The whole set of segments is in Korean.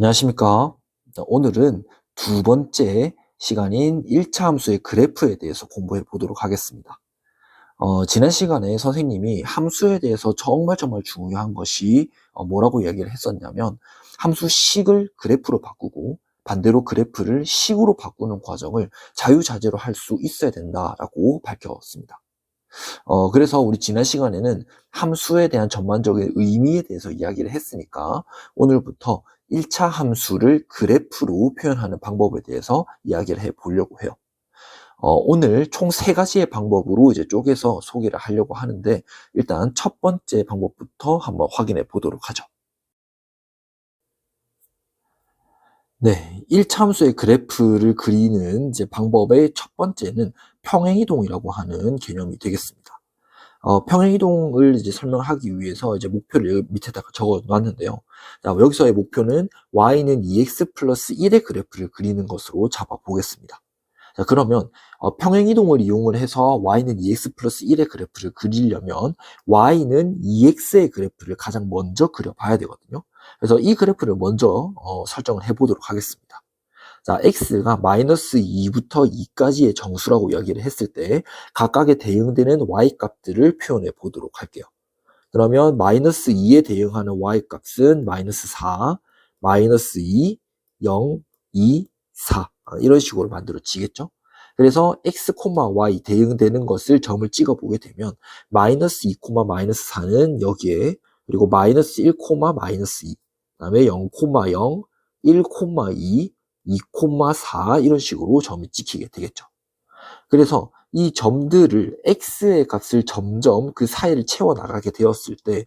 안녕하십니까. 오늘은 두 번째 시간인 1차 함수의 그래프에 대해서 공부해 보도록 하겠습니다. 지난 시간에 선생님이 함수에 대해서 정말 중요한 것이 뭐라고 이야기를 했었냐면 함수식을 그래프로 바꾸고 반대로 그래프를 식으로 바꾸는 과정을 자유자재로 할 수 있어야 된다라고 밝혔습니다. 그래서 우리 지난 시간에는 함수에 대한 전반적인 의미에 대해서 이야기를 했으니까 오늘부터 1차 함수를 그래프로 표현하는 방법에 대해서 이야기를 해 보려고 해요. 오늘 총 3가지의 방법으로 이제 쪼개서 소개를 하려고 하는데 일단 첫 번째 방법부터 한번 확인해 보도록 하죠. 네, 1차 함수의 그래프를 그리는 이제 방법의 첫 번째는 평행이동이라고 하는 개념이 되겠습니다. 평행이동을 이제 설명하기 위해서 이제 목표를 여기 밑에다가 적어 놨는데요. 자, 여기서의 목표는 y는 2x 플러스 1의 그래프를 그리는 것으로 잡아 보겠습니다. 자, 그러면 평행이동을 이용을 해서 y는 2x 플러스 1의 그래프를 그리려면 y는 2x의 그래프를 가장 먼저 그려봐야 되거든요. 그래서 이 그래프를 먼저 설정을 해보도록 하겠습니다. 자, x가 마이너스 2부터 2까지의 정수라고 이야기를 했을 때 각각에 대응되는 y 값들을 표현해 보도록 할게요. 그러면 마이너스 2에 대응하는 y 값은 마이너스 4, 마이너스 2, 0, 2, 4 이런 식으로 만들어지겠죠. 그래서 x, y 대응되는 것을 점을 찍어 보게 되면 마이너스 2, 마이너스 4는 여기에, 그리고 마이너스 1, 마이너스 2, 그다음에 0, 0, 1, 2, 2,4 이런 식으로 점이 찍히게 되겠죠. 그래서 이 점들을 x의 값을 점점 그 사이를 채워나가게 되었을 때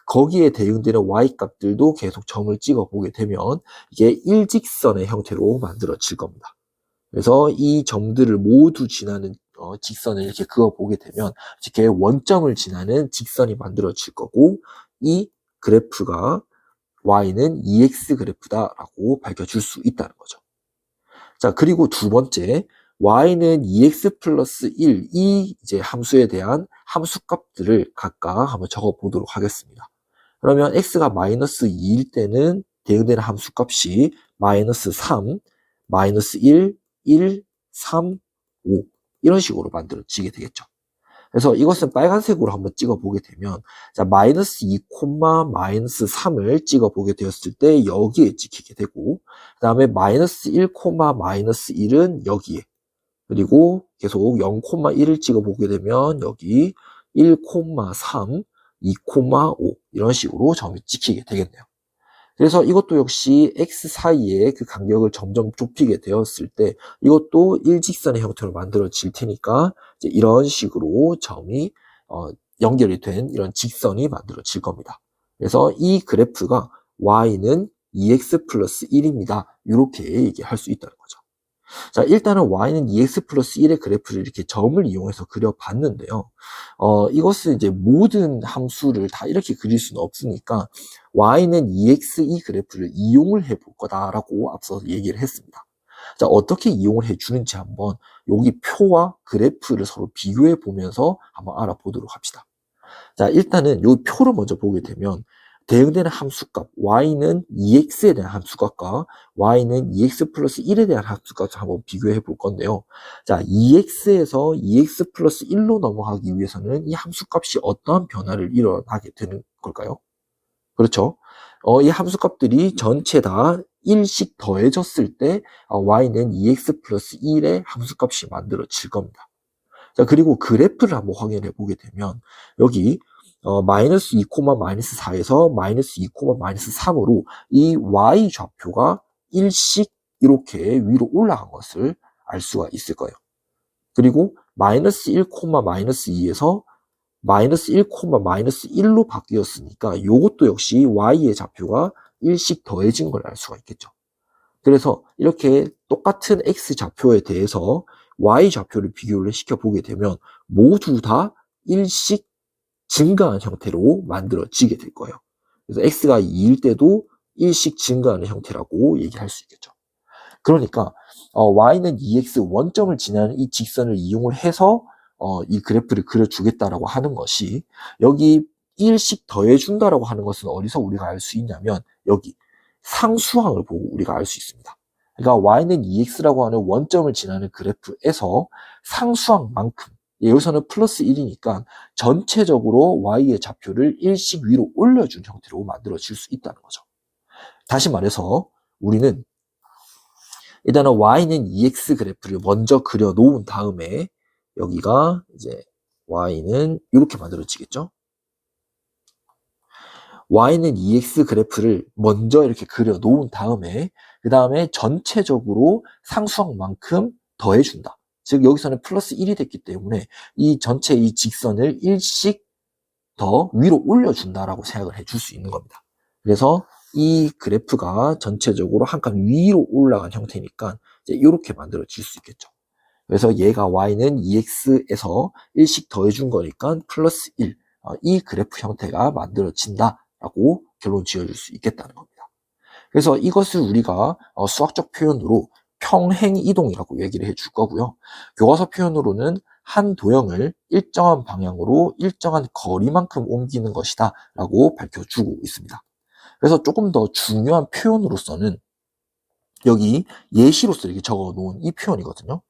거기에 대응되는 y 값들도 계속 점을 찍어 보게 되면 이게 일직선의 형태로 만들어질 겁니다. 그래서 이 점들을 모두 지나는 직선을 이렇게 그어 보게 되면 이렇게 원점을 지나는 직선이 만들어질 거고, 이 그래프가 y는 2x 그래프다라고 밝혀줄 수 있다는 거죠. 자, 그리고 두 번째, y는 2x 플러스 1, 이 이제 함수에 대한 함수값들을 각각 한번 적어 보도록 하겠습니다. 그러면 x가 마이너스 2일 때는 대응되는 함수값이 마이너스 3, 마이너스 1, 1, 3, 5 이런 식으로 만들어지게 되겠죠. 그래서 이것은 빨간색으로 한번 찍어보게 되면, 자, 마이너스 2, 마이너스 3을 찍어보게 되었을 때 여기에 찍히게 되고, 그 다음에 마이너스 1, 마이너스 1은 여기에, 그리고 계속 0, 1을 찍어보게 되면 여기 1, 3, 2, 5 이런 식으로 점이 찍히게 되겠네요. 그래서 이것도 역시 x 사이에 그 간격을 점점 좁히게 되었을 때 이것도 일직선의 형태로 만들어질 테니까 이제 이런 식으로 점이 연결이 된 이런 직선이 만들어질 겁니다. 그래서 이 그래프가 y는 2x 플러스 1입니다. 이렇게 얘기할 수 있다는 거죠. 자, 일단은 y는 2x 플러스 1의 그래프를 이렇게 점을 이용해서 그려봤는데요. 이것을 이제 모든 함수를 다 이렇게 그릴 수는 없으니까 y는 2x 이 그래프를 이용을 해볼 거다라고 앞서서 얘기를 했습니다. 자, 어떻게 이용을 해주는지 한번 여기 표와 그래프를 서로 비교해 보면서 한번 알아보도록 합시다. 자, 일단은 이 표를 먼저 보게 되면 대응되는 함수값 y는 2x에 대한 함수값과 y는 2x 플러스 1에 대한 함수값을 한번 비교해 볼 건데요. 자, 2x에서 2x 플러스 1로 넘어가기 위해서는 이 함수값이 어떠한 변화를 일어나게 되는 걸까요? 그렇죠. 이 함수값들이 전체 다 1씩 더해졌을 때 y는 2x 플러스 1의 함수값이 만들어질 겁니다. 자, 그리고 그래프를 한번 확인해 보게 되면 여기 마이너스 2, 마이너스 4에서 마이너스 2, 마이너스 3으로 이 y 좌표가 1씩 이렇게 위로 올라간 것을 알 수가 있을 거예요. 그리고 마이너스 1, 마이너스 2에서 마이너스 1, 마이너스 1로 바뀌었으니까 이것도 역시 y의 좌표가 1씩 더해진 걸 알 수가 있겠죠. 그래서 이렇게 똑같은 x 좌표에 대해서 y 좌표를 비교를 시켜보게 되면 모두 다 1씩 증가한 형태로 만들어지게 될 거예요. 그래서 x가 2일 때도 1씩 증가하는 형태라고 얘기할 수 있겠죠. 그러니까 y는 2x 원점을 지나는 이 직선을 이용을 해서 이 그래프를 그려주겠다라고 하는 것이, 여기 1씩 더해준다라고 하는 것은 어디서 우리가 알 수 있냐면 여기 상수항을 보고 우리가 알 수 있습니다. 그러니까 y는 2x라고 하는 원점을 지나는 그래프에서 상수항만큼, 여기서는 플러스 1이니까 전체적으로 y의 좌표를 1씩 위로 올려준 형태로 만들어질 수 있다는 거죠. 다시 말해서 우리는 일단은 y는 2x 그래프를 먼저 그려 놓은 다음에 여기가 이제 y는 이렇게 만들어지겠죠. y는 2x 그래프를 먼저 이렇게 그려 놓은 다음에 그 다음에 전체적으로 상수항만큼 더해준다. 즉 여기서는 플러스 1이 됐기 때문에 이 전체 이 직선을 1씩 더 위로 올려준다라고 생각을 해줄 수 있는 겁니다. 그래서 이 그래프가 전체적으로 한 칸 위로 올라간 형태니까 이제 이렇게 만들어질 수 있겠죠. 그래서 얘가 y는 2x에서 1씩 더해준 거니까 플러스 1. 이 그래프 형태가 만들어진다라고 결론 지어줄 수 있겠다는 겁니다. 그래서 이것을 우리가 수학적 표현으로 평행이동이라고 얘기를 해줄 거고요. 교과서 표현으로는 한 도형을 일정한 방향으로 일정한 거리만큼 옮기는 것이다 라고 밝혀주고 있습니다. 그래서 조금 더 중요한 표현으로서는 여기 예시로서 이렇게 적어 놓은 이 표현이거든요.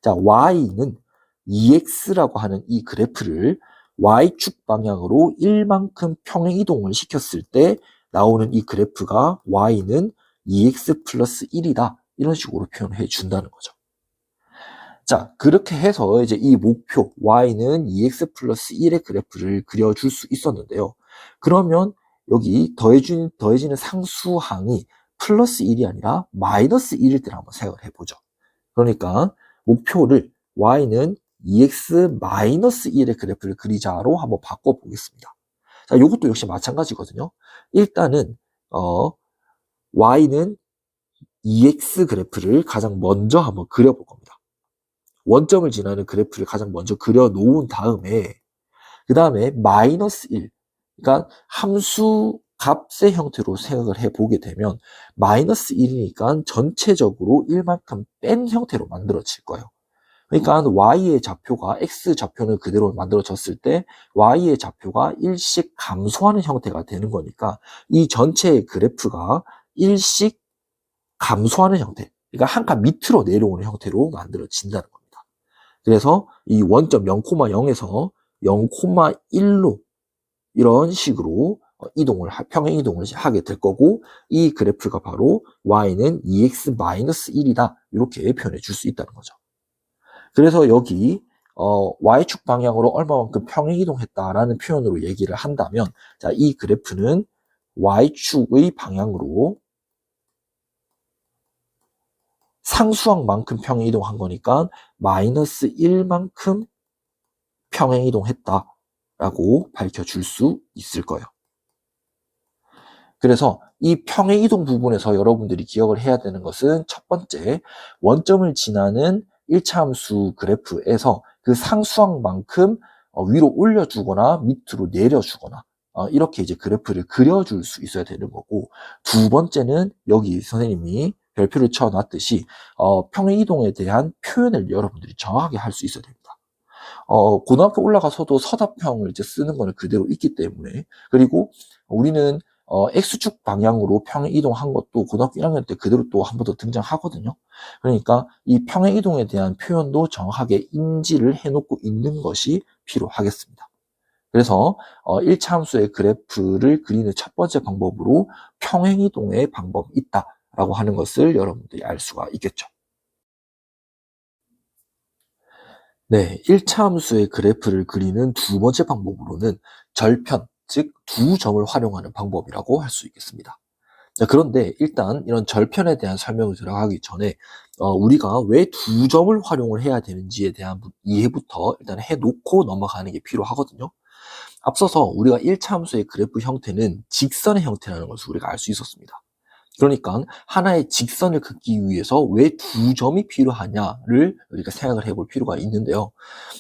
자, y는 2x라고 하는 이 그래프를 y축 방향으로 1만큼 평행이동을 시켰을 때 나오는 이 그래프가 y는 2x 플러스 1이다. 이런 식으로 표현해 준다는 거죠. 자, 그렇게 해서 이제 이 목표 y는 2x 플러스 1의 그래프를 그려줄 수 있었는데요. 그러면 여기 더해지는 상수항이 플러스 1이 아니라 마이너스 1일 때를 한번 생각을 해보죠. 그러니까 목표를 y는 2x 마이너스 1의 그래프를 그리자로 한번 바꿔보겠습니다. 자, 이것도 역시 마찬가지거든요. 일단은 y는 2x 그래프를 가장 먼저 한번 그려볼 겁니다. 원점을 지나는 그래프를 가장 먼저 그려 놓은 다음에 그 다음에 마이너스 1, 그러니까 함수 값의 형태로 생각을 해보게 되면 마이너스 1이니까 전체적으로 1만큼 뺀 형태로 만들어질 거예요. 그러니까 y의 좌표가 x 좌표는 그대로 만들어졌을 때 y의 좌표가 1씩 감소하는 형태가 되는 거니까 이 전체의 그래프가 1씩 감소하는 형태, 그러니까 한 칸 밑으로 내려오는 형태로 만들어진다는 겁니다. 그래서 이 원점 0,0에서 0,1로 이런 식으로 평행 이동을 하게 될 거고 이 그래프가 바로 y는 2x-1이다 이렇게 표현해 줄 수 있다는 거죠. 그래서 여기 y축 방향으로 얼마만큼 평행 이동했다라는 표현으로 얘기를 한다면 자, 이 그래프는 y축의 방향으로 상수항만큼 평행 이동한 거니까 마이너스 1만큼 평행 이동했다라고 밝혀줄 수 있을 거예요. 그래서 이 평행 이동 부분에서 여러분들이 기억을 해야 되는 것은 첫 번째, 원점을 지나는 1차 함수 그래프에서 그 상수항만큼 위로 올려주거나 밑으로 내려주거나 이렇게 이제 그래프를 그려줄 수 있어야 되는 거고, 두 번째는 여기 선생님이 별표를 쳐놨듯이 평행 이동에 대한 표현을 여러분들이 정확하게 할 수 있어야 됩니다. 고등학교 올라가서도 서답형을 이제 쓰는 거는 그대로 있기 때문에, 그리고 우리는 X축 방향으로 평행 이동한 것도 고등학교 1학년 때 그대로 또 한 번 더 등장하거든요. 그러니까 이 평행 이동에 대한 표현도 정확하게 인지를 해놓고 있는 것이 필요하겠습니다. 그래서 1차 함수의 그래프를 그리는 첫 번째 방법으로 평행 이동의 방법이 있다라고 하는 것을 여러분들이 알 수가 있겠죠. 네, 1차 함수의 그래프를 그리는 두 번째 방법으로는 절편, 즉 두 점을 활용하는 방법이라고 할 수 있겠습니다. 자, 그런데 일단 이런 절편에 대한 설명을 들어가기 전에 우리가 왜 두 점을 활용을 해야 되는지에 대한 이해부터 일단 해놓고 넘어가는 게 필요하거든요. 앞서서 우리가 1차 함수의 그래프 형태는 직선의 형태라는 것을 우리가 알 수 있었습니다. 그러니까 하나의 직선을 긋기 위해서 왜 두 점이 필요하냐를 우리가 생각을 해볼 필요가 있는데요.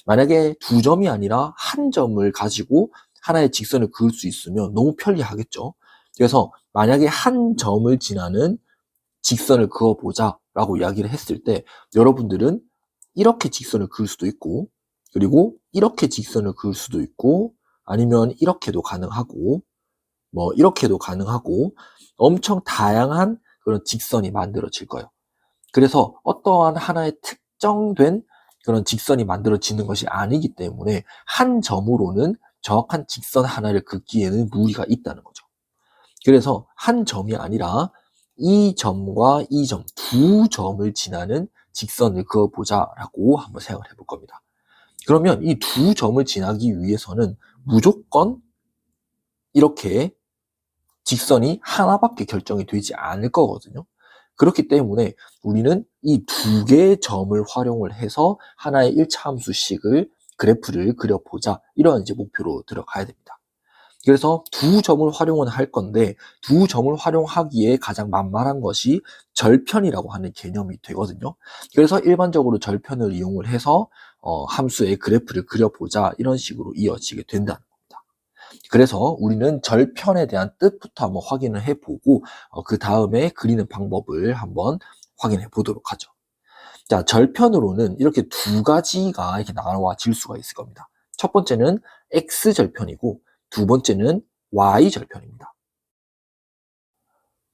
만약에 두 점이 아니라 한 점을 가지고 하나의 직선을 그을 수 있으면 너무 편리하겠죠. 그래서 만약에 한 점을 지나는 직선을 그어보자 라고 이야기를 했을 때 여러분들은 이렇게 직선을 그을 수도 있고, 그리고 이렇게 직선을 그을 수도 있고, 아니면 이렇게도 가능하고, 뭐 이렇게도 가능하고 엄청 다양한 그런 직선이 만들어질 거예요. 그래서 어떠한 하나의 특정된 그런 직선이 만들어지는 것이 아니기 때문에 한 점으로는 정확한 직선 하나를 긋기에는 무리가 있다는 거죠. 그래서 한 점이 아니라 이 점과 이 점, 두 점을 지나는 직선을 그어보자라고 한번 생각을 해볼 겁니다. 그러면 이 두 점을 지나기 위해서는 무조건 이렇게 직선이 하나밖에 결정이 되지 않을 거거든요. 그렇기 때문에 우리는 이 두 개의 점을 활용을 해서 하나의 1차 함수식을 그래프를 그려보자, 이런 이제 목표로 들어가야 됩니다. 그래서 두 점을 활용은 할 건데 두 점을 활용하기에 가장 만만한 것이 절편이라고 하는 개념이 되거든요. 그래서 일반적으로 절편을 이용을 해서 함수의 그래프를 그려보자, 이런 식으로 이어지게 된다는 겁니다. 그래서 우리는 절편에 대한 뜻부터 한번 확인을 해보고 그 다음에 그리는 방법을 한번 확인해 보도록 하죠. 자, 절편으로는 이렇게 두 가지가 이렇게 나와질 수가 있을 겁니다. 첫 번째는 X절편이고 두 번째는 Y절편입니다.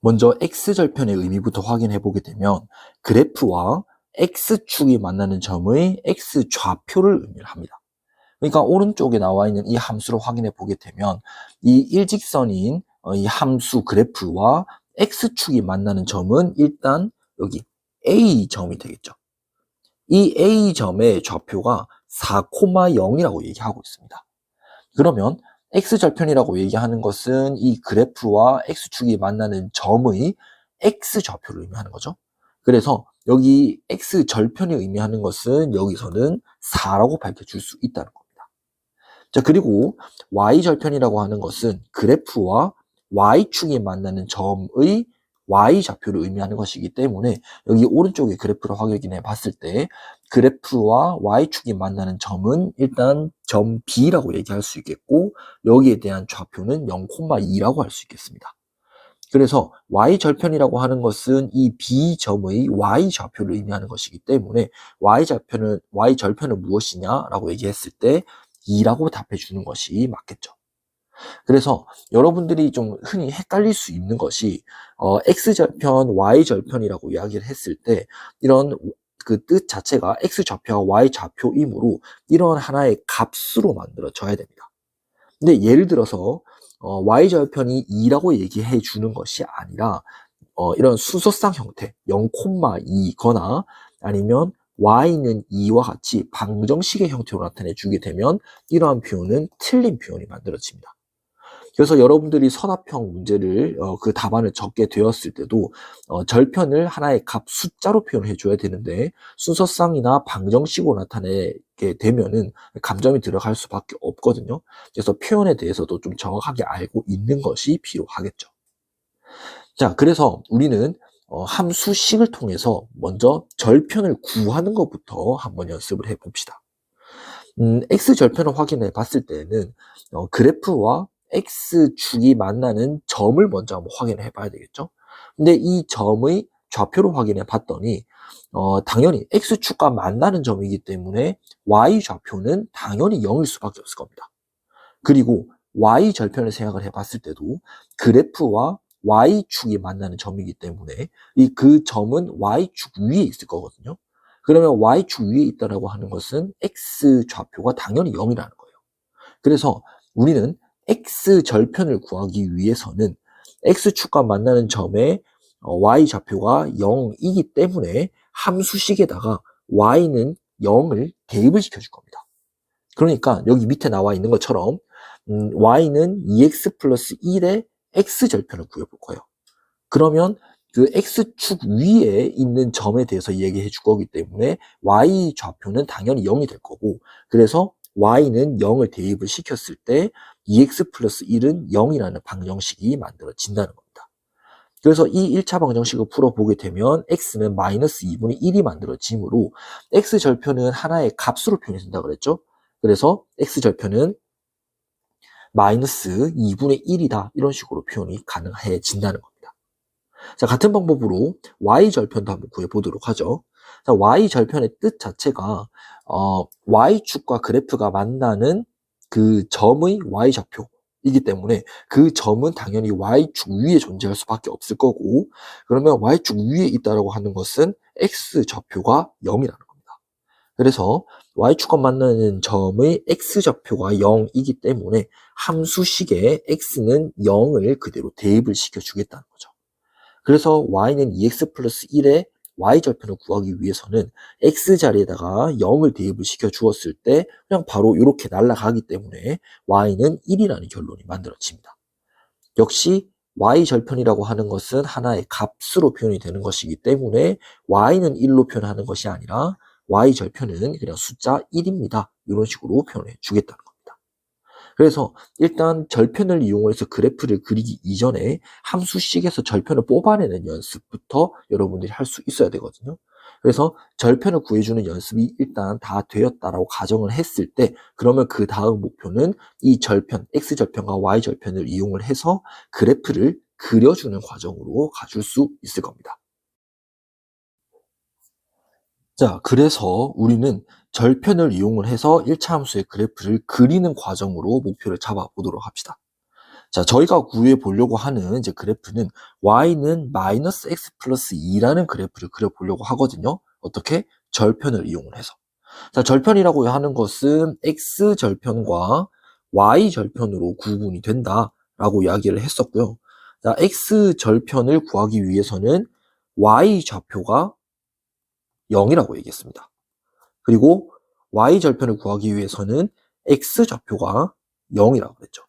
먼저 X절편의 의미부터 확인해 보게 되면 그래프와 X축이 만나는 점의 X좌표를 의미를 합니다. 그러니까 오른쪽에 나와 있는 이 함수를 확인해 보게 되면 이 일직선인 이 함수 그래프와 X축이 만나는 점은 일단 여기 A점이 되겠죠. 이 A점의 좌표가 4,0이라고 얘기하고 있습니다. 그러면 X절편이라고 얘기하는 것은 이 그래프와 X축이 만나는 점의 X좌표를 의미하는 거죠. 그래서 여기 X절편이 의미하는 것은 여기서는 4라고 밝혀줄 수 있다는 겁니다. 자, 그리고 Y절편이라고 하는 것은 그래프와 Y축이 만나는 점의 Y좌표를 의미하는 것이기 때문에 여기 오른쪽에 그래프를 확인해 봤을 때 그래프와 Y축이 만나는 점은 일단 점 B라고 얘기할 수 있겠고 여기에 대한 좌표는 0,2라고 할 수 있겠습니다. 그래서 Y절편이라고 하는 것은 이 B점의 Y좌표를 의미하는 것이기 때문에 Y절편은 무엇이냐라고 얘기했을 때 2라고 답해 주는 것이 맞겠죠. 그래서 여러분들이 좀 흔히 헷갈릴 수 있는 것이 X절편, Y절편이라고 이야기를 했을 때 이런 그 뜻 자체가 X좌표와 Y좌표이므로 이런 하나의 값으로 만들어져야 됩니다. 근데 예를 들어서 Y절편이 2라고 얘기해 주는 것이 아니라 이런 순서상 형태 0,2거나 아니면 Y는 2와 같이 방정식의 형태로 나타내 주게 되면 이러한 표현은 틀린 표현이 만들어집니다. 그래서 여러분들이 선합형 문제를 그 답안을 적게 되었을 때도 절편을 하나의 값 숫자로 표현해 줘야 되는데 순서상이나 방정식으로 나타내게 되면은 감점이 들어갈 수밖에 없거든요. 그래서 표현에 대해서도 좀 정확하게 알고 있는 것이 필요하겠죠. 자, 그래서 우리는 함수식을 통해서 먼저 절편을 구하는 것부터 한번 연습을 해봅시다. X절편을 확인해 봤을 때는 그래프와 X축이 만나는 점을 먼저 한번 확인해 봐야 되겠죠. 근데 이 점의 좌표를 확인해 봤더니 당연히 X축과 만나는 점이기 때문에 Y좌표는 당연히 0일 수밖에 없을 겁니다. 그리고 Y절편을 생각을 해 봤을 때도 그래프와 Y축이 만나는 점이기 때문에 그 점은 Y축 위에 있을 거거든요. 그러면 Y축 위에 있다라고 하는 것은 X좌표가 당연히 0이라는 거예요. 그래서 우리는 X절편을 구하기 위해서는 X축과 만나는 점의 Y좌표가 0이기 때문에 함수식에다가 Y는 0을 대입을 시켜줄 겁니다. 그러니까 여기 밑에 나와 있는 것처럼 Y는 2X 플러스 1의 X절편을 구해볼 거예요. 그러면 그 X축 위에 있는 점에 대해서 얘기해 줄 거기 때문에 Y좌표는 당연히 0이 될 거고 그래서 Y는 0을 대입을 시켰을 때 2X 플러스 1은 0이라는 방정식이 만들어진다는 겁니다. 그래서 이 1차 방정식을 풀어보게 되면 X는 마이너스 2분의 1이 만들어지므로 X절편은 하나의 값으로 표현된다고 그랬죠. 그래서 X절편은 마이너스 2분의 1이다. 이런 식으로 표현이 가능해진다는 겁니다. 자, 같은 방법으로 Y절편도 한번 구해보도록 하죠. 자, Y절편의 뜻 자체가 Y축과 그래프가 만나는 그 점의 Y좌표 이기 때문에 그 점은 당연히 y축 위에 존재할 수밖에 없을 거고, 그러면 y축 위에 있다라고 하는 것은 x좌표가 0이라는 겁니다. 그래서 y축과 만나는 점의 x좌표가 0이기 때문에 함수식에 x는 0을 그대로 대입을 시켜주겠다는 거죠. 그래서 y는 2x 플러스 1의 y절편을 구하기 위해서는 x자리에다가 0을 대입을 시켜 주었을 때 그냥 바로 이렇게 날아가기 때문에 y는 1이라는 결론이 만들어집니다. 역시 y절편이라고 하는 것은 하나의 값으로 표현이 되는 것이기 때문에 y는 1로 표현하는 것이 아니라 y절편은 그냥 숫자 1입니다. 이런 식으로 표현해 주겠다는 겁니다. 그래서 일단 절편을 이용해서 그래프를 그리기 이전에 함수식에서 절편을 뽑아내는 연습부터 여러분들이 할 수 있어야 되거든요. 그래서 절편을 구해주는 연습이 일단 다 되었다라고 가정을 했을 때, 그러면 그 다음 목표는 이 절편, x절편과 y절편을 이용을 해서 그래프를 그려주는 과정으로 가줄 수 있을 겁니다. 자, 그래서 우리는 절편을 이용을 해서 1차 함수의 그래프를 그리는 과정으로 목표를 잡아보도록 합시다. 자, 저희가 구해 보려고 하는 이제 그래프는 y는 마이너스 x 플러스 2라는 그래프를 그려보려고 하거든요. 어떻게? 절편을 이용을 해서. 자, 절편이라고 하는 것은 x절편과 y절편으로 구분이 된다라고 이야기를 했었고요. 자, x절편을 구하기 위해서는 y좌표가 0이라고 얘기했습니다. 그리고 y절편을 구하기 위해서는 x좌표가 0이라고 그랬죠.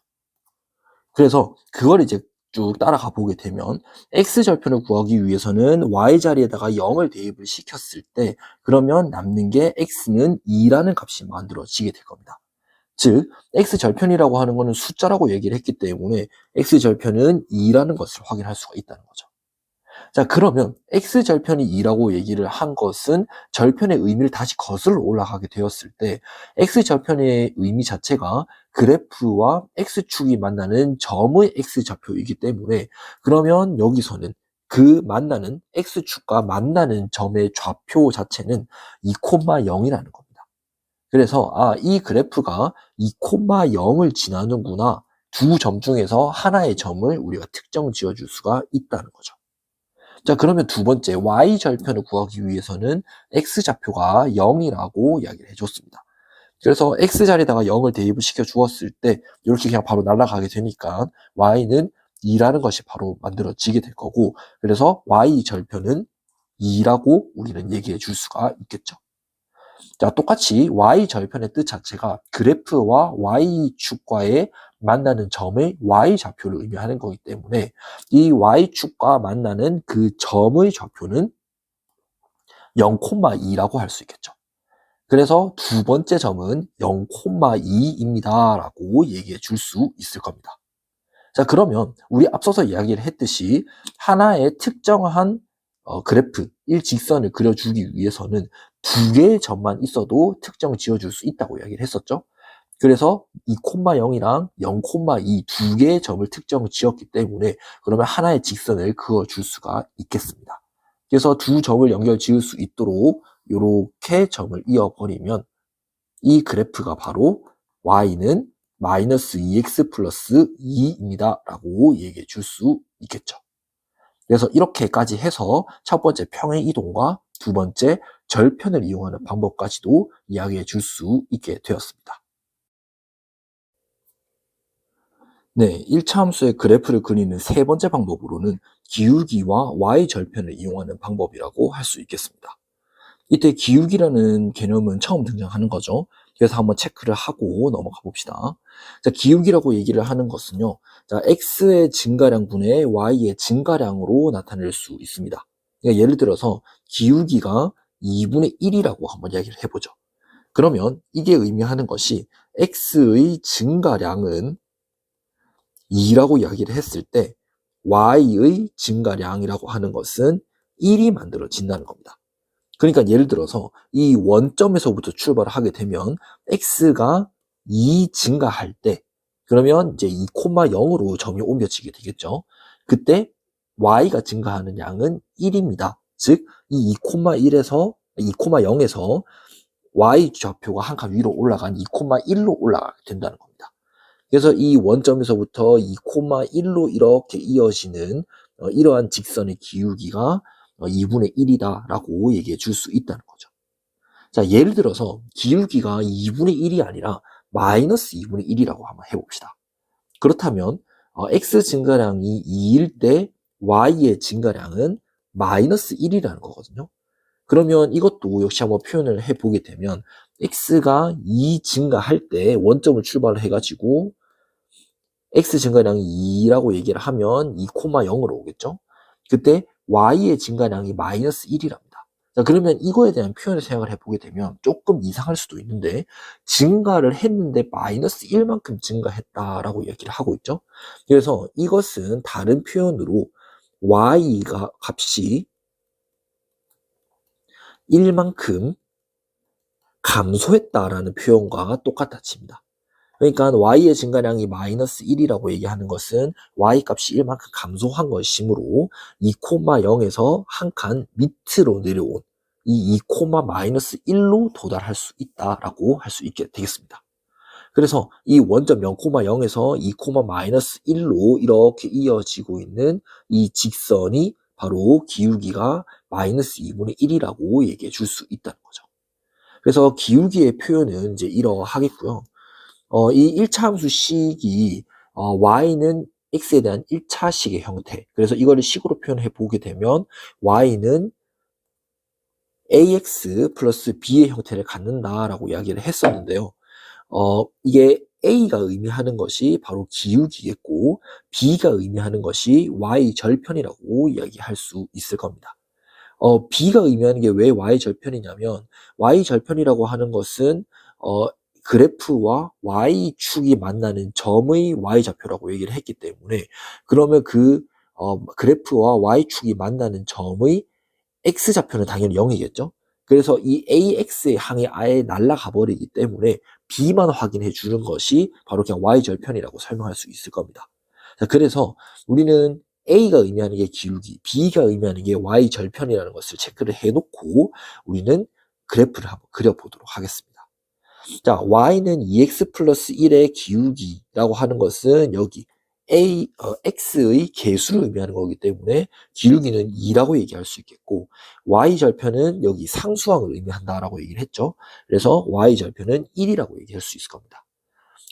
그래서 그걸 이제 쭉 따라가 보게 되면 x절편을 구하기 위해서는 y자리에다가 0을 대입을 시켰을 때 그러면 남는 게 x는 2라는 값이 만들어지게 될 겁니다. 즉 x절편이라고 하는 것은 숫자라고 얘기를 했기 때문에 x절편은 2라는 것을 확인할 수가 있다는 거죠. 자, 그러면 x절편이 2라고 얘기를 한 것은 절편의 의미를 다시 거슬러 올라가게 되었을 때 x절편의 의미 자체가 그래프와 x축이 만나는 점의 x좌표이기 때문에 그러면 여기서는 그 만나는 x축과 만나는 점의 좌표 자체는 2,0이라는 겁니다. 그래서 이 그래프가 2,0을 지나는구나. 두 점 중에서 하나의 점을 우리가 특정 지어줄 수가 있다는 거죠. 자, 그러면 두 번째 y절편을 구하기 위해서는 x좌표가 0이라고 이야기를 해줬습니다. 그래서 x자리에다가 0을 대입을 시켜 주었을 때 이렇게 그냥 바로 날아가게 되니까 y는 2라는 것이 바로 만들어지게 될 거고, 그래서 y절편은 2라고 우리는 얘기해 줄 수가 있겠죠. 자, 똑같이 y절편의 뜻 자체가 그래프와 y축과의 만나는 점의 y좌표를 의미하는 거기 때문에 이 y축과 만나는 그 점의 좌표는 0,2라고 할 수 있겠죠. 그래서 두 번째 점은 0,2입니다 라고 얘기해 줄 수 있을 겁니다. 자, 그러면 우리 앞서서 이야기를 했듯이 하나의 특정한 그래프, 일직선을 그려주기 위해서는 두 개의 점만 있어도 특정 지어줄 수 있다고 이야기를 했었죠. 그래서 2,0이랑 0,2 두 개의 점을 특정 지었기 때문에 그러면 하나의 직선을 그어줄 수가 있겠습니다. 그래서 두 점을 연결 지을 수 있도록 이렇게 점을 이어버리면 이 그래프가 바로 y는 마이너스 2x 플러스 2입니다 라고 얘기해 줄 수 있겠죠. 그래서 이렇게까지 해서 첫 번째 평행 이동과 두 번째 절편을 이용하는 방법까지도 이야기해 줄 수 있게 되었습니다. 네, 1차 함수의 그래프를 그리는 세 번째 방법으로는 기울기와 y절편을 이용하는 방법이라고 할 수 있겠습니다. 이때 기울기라는 개념은 처음 등장하는 거죠. 그래서 한번 체크를 하고 넘어가 봅시다. 자, 기울기라고 얘기를 하는 것은요. 자, x의 증가량분의 y의 증가량으로 나타낼 수 있습니다. 그러니까 예를 들어서 기울기가 2분의 1이라고 한번 이야기를 해보죠. 그러면 이게 의미하는 것이 x의 증가량은 2라고 이야기를 했을 때 y의 증가량이라고 하는 것은 1이 만들어진다는 겁니다. 그러니까 예를 들어서 이 원점에서부터 출발을 하게 되면 x가 2 증가할 때 그러면 이제 2,0으로 점이 옮겨지게 되겠죠. 그때 y가 증가하는 양은 1입니다. 즉 이 2,0에서 y 좌표가 한 칸 위로 올라간 2,1로 올라가게 된다는 겁니다. 그래서 이 원점에서부터 2,1로 이렇게 이어지는 이러한 직선의 기울기가 2분의 1이다라고 얘기해 줄 수 있다는 거죠. 자, 예를 들어서 기울기가 2분의 1이 아니라 마이너스 2분의 1이라고 한번 해봅시다. 그렇다면 x 증가량이 2일 때 y의 증가량은 마이너스 1이라는 거거든요. 그러면 이것도 역시 한번 표현을 해보게 되면 x가 2 증가할 때 원점을 출발을 해가지고 x 증가량이 2라고 얘기를 하면 2,0으로 오겠죠. 그때 y의 증가량이 마이너스 1이랍니다. 자, 그러면 이거에 대한 표현을 생각을 해보게 되면 조금 이상할 수도 있는데 증가를 했는데 마이너스 1만큼 증가했다라고 얘기를 하고 있죠. 그래서 이것은 다른 표현으로 y가 값이 1만큼 감소했다라는 표현과 똑같아집니다. 그러니까 y의 증가량이 마이너스 1이라고 얘기하는 것은 y 값이 1만큼 감소한 것이므로 2,0에서 한 칸 밑으로 내려온 이 2, 마이너스 1로 도달할 수 있다라고 할 수 있게 되겠습니다. 그래서 이 원점 0,0에서 2, 마이너스 1로 이렇게 이어지고 있는 이 직선이 바로 기울기가 마이너스 2분의 1이라고 얘기해 줄 수 있다는 거죠. 그래서 기울기의 표현은 이제 이러하겠고요. 이 1차 함수 식이 y는 x에 대한 1차 식의 형태. 그래서 이거를 식으로 표현해 보게 되면 y는 ax 플러스 b의 형태를 갖는다라고 이야기를 했었는데요. 이게 a가 의미하는 것이 바로 기울기겠고 b가 의미하는 것이 y 절편이라고 이야기할 수 있을 겁니다. b가 의미하는 게 왜 y 절편이냐면 y 절편이라고 하는 것은 그래프와 y축이 만나는 점의 y좌표라고 얘기를 했기 때문에 그러면 그 그래프와 y축이 만나는 점의 x좌표는 당연히 0이겠죠. 그래서 이 ax의 항이 아예 날아가 버리기 때문에 b만 확인해 주는 것이 바로 그냥 y절편이라고 설명할 수 있을 겁니다. 자, 그래서 우리는 a가 의미하는 게 기울기, b가 의미하는 게 y절편이라는 것을 체크를 해놓고 우리는 그래프를 한번 그려보도록 하겠습니다. 자, y는 2x 플러스 1의 기울기라고 하는 것은 여기 x의 개수를 의미하는 거기 때문에 기울기는 2라고 얘기할 수 있겠고 y절편은 여기 상수항을 의미한다라고 얘기를 했죠. 그래서 y절편은 1이라고 얘기할 수 있을 겁니다.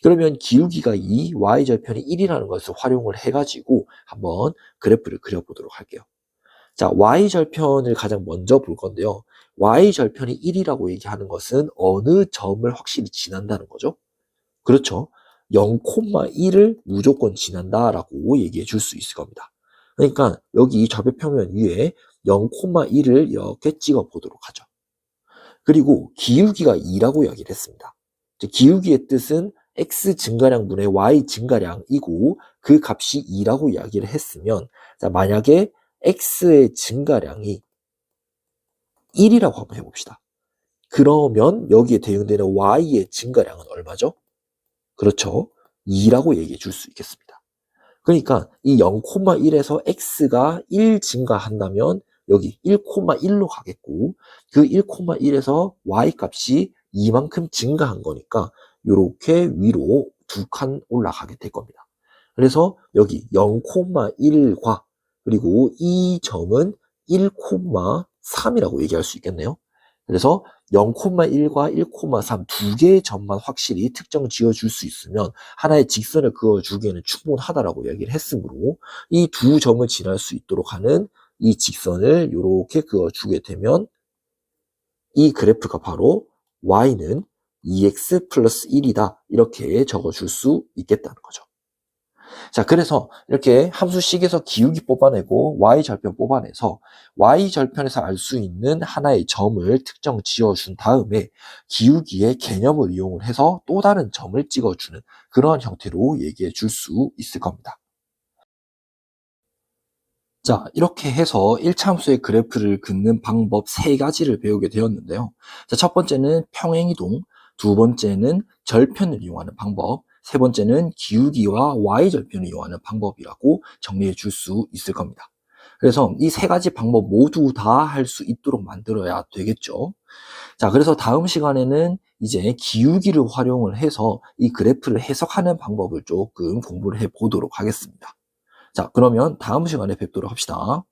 그러면 기울기가 2, y절편이 1이라는 것을 활용을 해가지고 한번 그래프를 그려보도록 할게요. 자, y절편을 가장 먼저 볼 건데요. y절편이 1이라고 얘기하는 것은 어느 점을 확실히 지난다는 거죠. 그렇죠. 0,1을 무조건 지난다라고 얘기해 줄 수 있을 겁니다. 그러니까 여기 좌표평면 위에 0,1을 이렇게 찍어 보도록 하죠. 그리고 기울기가 2라고 이야기를 했습니다. 기울기의 뜻은 x 증가량분의 y 증가량이고 그 값이 2라고 이야기를 했으면 자, 만약에 x의 증가량이 1이라고 한번 해봅시다. 그러면 여기에 대응되는 y의 증가량은 얼마죠? 그렇죠. 2라고 얘기해 줄 수 있겠습니다. 그러니까 이 0,1에서 x가 1 증가한다면 여기 1,1로 가겠고 그 1,1에서 y 값이 2만큼 증가한 거니까 이렇게 위로 2칸 올라가게 될 겁니다. 그래서 여기 0,1과 그리고 이 점은 1,3이라고 얘기할 수 있겠네요. 그래서 0,1과 1,3 두 개의 점만 확실히 특정 지어줄 수 있으면 하나의 직선을 그어주기에는 충분하다라고 얘기를 했으므로 이 두 점을 지날 수 있도록 하는 이 직선을 이렇게 그어주게 되면 이 그래프가 바로 y는 2x 플러스 1이다 이렇게 적어줄 수 있겠다는 거죠. 자, 그래서 이렇게 함수식에서 기울기 뽑아내고 y절편 뽑아내서 y절편에서 알 수 있는 하나의 점을 특정 지어준 다음에 기울기의 개념을 이용을 해서 또 다른 점을 찍어주는 그러한 형태로 얘기해 줄 수 있을 겁니다. 자, 이렇게 해서 1차 함수의 그래프를 긋는 방법 3가지를 배우게 되었는데요. 자, 첫 번째는 평행이동, 두 번째는 절편을 이용하는 방법, 세 번째는 기울기와 y절편을 이용하는 방법이라고 정리해 줄 수 있을 겁니다. 그래서 이 3가지 방법 모두 다 할 수 있도록 만들어야 되겠죠. 자, 그래서 다음 시간에는 이제 기울기를 활용을 해서 이 그래프를 해석하는 방법을 조금 공부를 해 보도록 하겠습니다. 자, 그러면 다음 시간에 뵙도록 합시다.